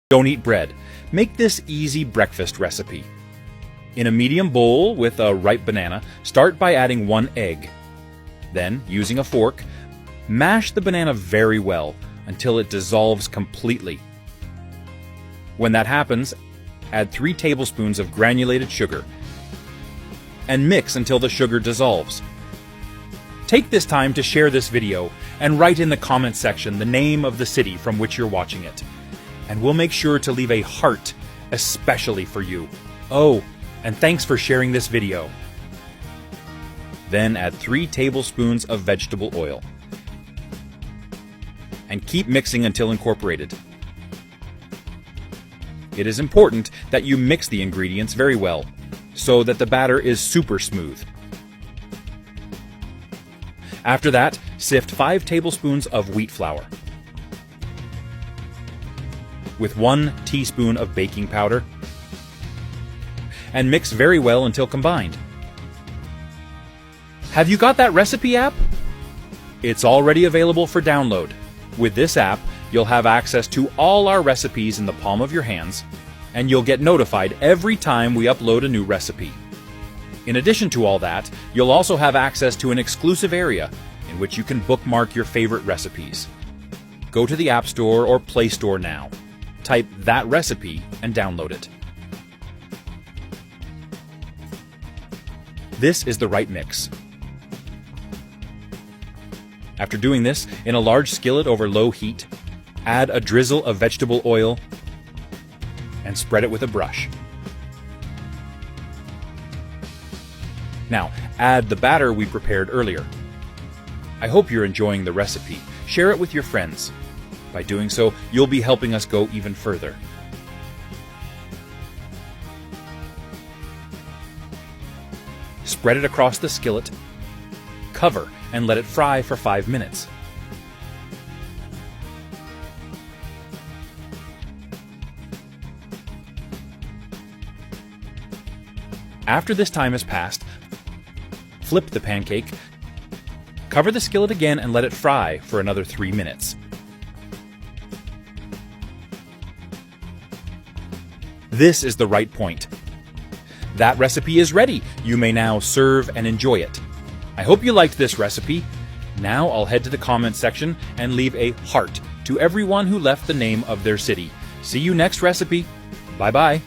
Don't eat bread. Make this easy breakfast recipe. In a medium bowl with a ripe banana, start by adding 1 egg. Then, using a fork, mash the banana very well until it dissolves completely. When that happens, add 3 tablespoons of granulated sugar and mix until the sugar dissolves. Take this time to share this video and write in the comment section the name of the city from which you're watching it. And we'll make sure to leave a heart especially for you. Oh, and thanks for sharing this video. Then add 3 tablespoons of vegetable oil. And keep mixing until incorporated. It is important that you mix the ingredients very well, so that the batter is super smooth. After that, sift 5 tablespoons of wheat flour with 1 teaspoon of baking powder and mix very well until combined. Have you got that recipe app? It's already available for download. With this app, you'll have access to all our recipes in the palm of your hands, and you'll get notified every time we upload a new recipe. In addition to all that, you'll also have access to an exclusive area in which you can bookmark your favorite recipes. Go to the App Store or Play Store now. Type that recipe and download it. This is the right mix. After doing this, in a large skillet over low heat, add a drizzle of vegetable oil and spread it with a brush. Now, add the batter we prepared earlier. I hope you're enjoying the recipe. Share it with your friends. By doing so, you'll be helping us go even further. Spread it across the skillet, cover, and let it fry for 5 minutes. After this time has passed, flip the pancake, cover the skillet again and let it fry for another 3 minutes. This is the right point. That recipe is ready. You may now serve and enjoy it. I hope you liked this recipe. Now I'll head to the comment section and leave a heart to everyone who left the name of their city. See you next recipe. Bye-bye.